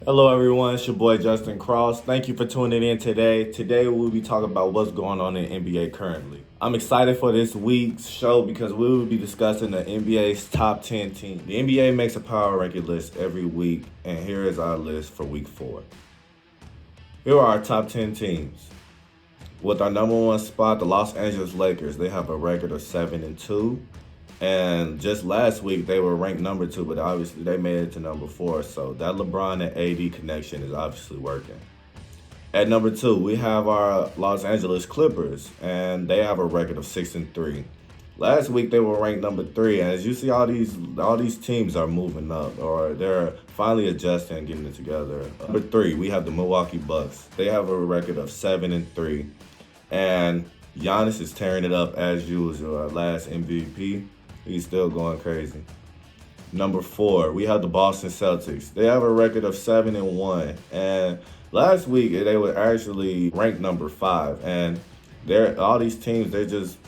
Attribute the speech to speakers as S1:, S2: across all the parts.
S1: Hello, everyone. It's your boy Justin Cross. Thank you for tuning in today. Today, we'll be talking about what's going on in the NBA currently. I'm excited for this week's show because we will be discussing the NBA's top 10 teams. The NBA makes a power ranking list every week, and here is our list for week 4. Here are our top 10 teams. With our number one spot, the Los Angeles Lakers. They have a record of 7-2. And just last week, they were ranked number 2, but obviously they made it to number 4. So that LeBron and AD connection is obviously working. At number 2, we have our Los Angeles Clippers, and they have a record of 6-3. Last week they were ranked number 3, and as you see, all these teams are moving up, or they're finally adjusting and getting it together. Number 3, we have the Milwaukee Bucks. They have a record of 7-3, and Giannis is tearing it up as usual. Our last MVP. He's still going crazy. Number 4, we have the Boston Celtics. They have a record of 7-1. And last week, they were actually ranked number 5. And all these teams, they're just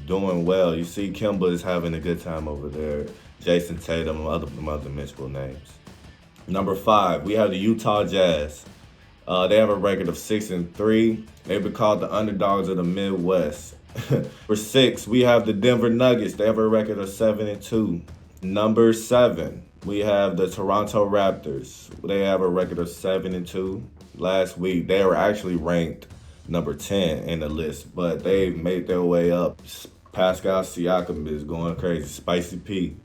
S1: doing well. You see Kemba is having a good time over there. Jason Tatum, other mythical names. Number 5, we have the Utah Jazz. They have a record of 6-3. They've been called the underdogs of the Midwest. For 6, we have the Denver Nuggets. They have a record of 7-2. Number 7, we have the Toronto Raptors. They have a record of 7-2. Last week, they were actually ranked number 10 in the list, but they made their way up. Pascal Siakam is going crazy. Spicy P.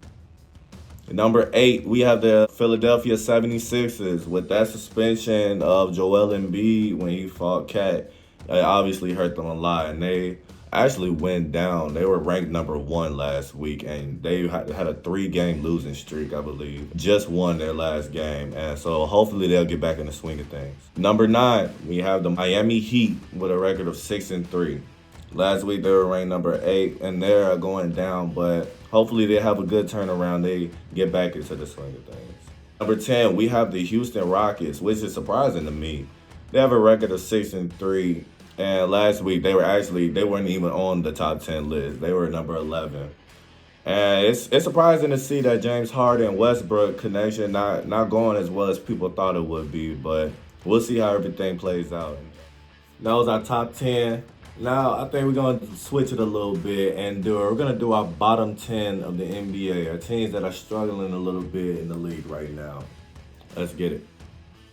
S1: Number 8, we have the Philadelphia 76ers. With that suspension of Joel Embiid when he fought Cat, it obviously hurt them a lot, and they actually went down. They were ranked number 1 last week, and they had a 3-game losing streak, I believe. Just won their last game, and so hopefully they'll get back in the swing of things. Number 9, we have the Miami Heat with a record of 6-3. Last week they were ranked number 8, and they're going down, but hopefully they have a good turnaround. They get back into the swing of things. Number 10, we have the Houston Rockets, which is surprising to me. They have a record of 6-3. And last week, they weren't even on the top 10 list. They were number 11. And it's surprising to see that James Harden and Westbrook connection not going as well as people thought it would be. But we'll see how everything plays out. That was our top 10. Now, I think we're going to switch it a little bit and we're going to do our bottom 10 of the NBA, our teams that are struggling a little bit in the league right now. Let's get it.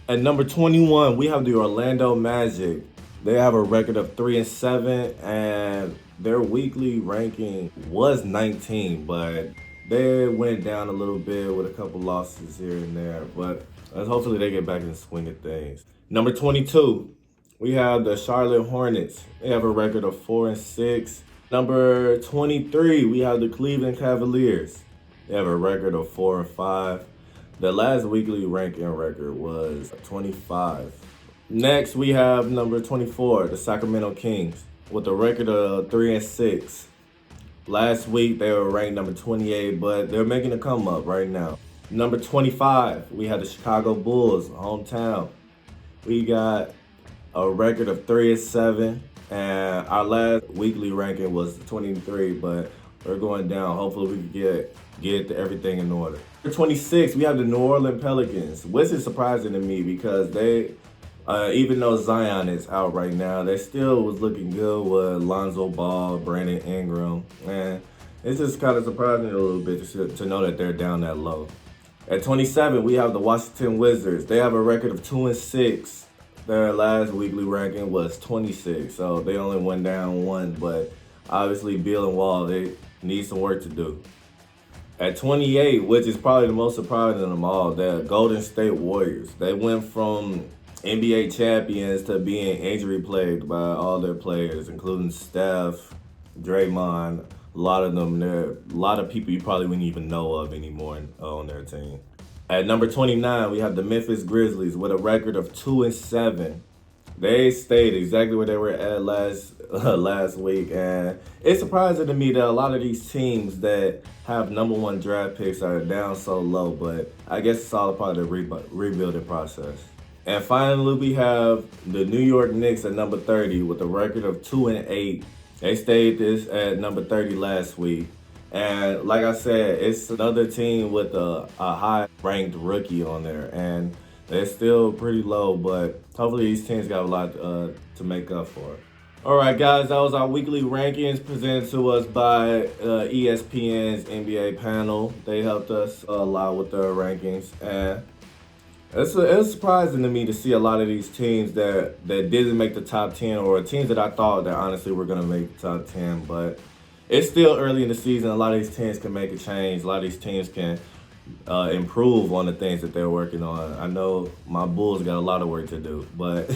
S1: At number 21, we have the Orlando Magic. They have a record of 3-7, and their weekly ranking was 19, but they went down a little bit with a couple losses here and there. But hopefully they get back in the swing of things. Number 22, we have the Charlotte Hornets. They have a record of 4-6. Number 23, we have the Cleveland Cavaliers. They have a record of 4-5. The last weekly ranking record was 25. Next, we have number 24, the Sacramento Kings, with a record of 3-6. Last week, they were ranked number 28, but they're making a come up right now. Number 25, we have the Chicago Bulls, hometown. We got a record of 3-7, and our last weekly ranking was 23, but we're going down. Hopefully, we can get everything in order. Number 26, we have the New Orleans Pelicans, which is surprising to me because they. Even though Zion is out right now, they still was looking good with Lonzo Ball, Brandon Ingram, and it's just kind of surprising a little bit to know that they're down that low. At 27, we have the Washington Wizards. They have a record of 2-6. Their last weekly ranking was 26, so they only went down 1, but obviously Beal and Wall, they need some work to do. At 28, which is probably the most surprising of them all, the Golden State Warriors. They went from NBA champions to being injury plagued by all their players, including Steph, Draymond. A lot of them, there a lot of people you probably wouldn't even know of anymore on their team. At number 29, we have the Memphis Grizzlies with a record of 2-7. They stayed exactly where they were at last week, and it's surprising to me that a lot of these teams that have number 1 draft picks are down so low, but I guess it's all a part of the rebuilding process. And finally, we have the New York Knicks at number 30 with a record of 2-8. They stayed this at number 30 last week. And like I said, it's another team with a high-ranked rookie on there. And It's still pretty low, but hopefully these teams got a lot to make up for it. All right, guys, that was our weekly rankings presented to us by ESPN's NBA panel. They helped us a lot with their rankings, and it's surprising to me to see a lot of these teams that didn't make the top 10, or teams that I thought that honestly were going to make the top 10. But it's still early in the season. A lot of these teams can make a change. A lot of these teams can improve on the things that they're working on. I know my Bulls got a lot of work to do, but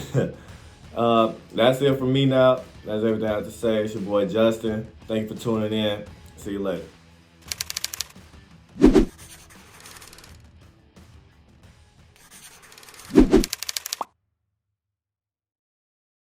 S1: that's it for me now. That's everything I have to say. It's your boy Justin. Thank you for tuning in. See you later.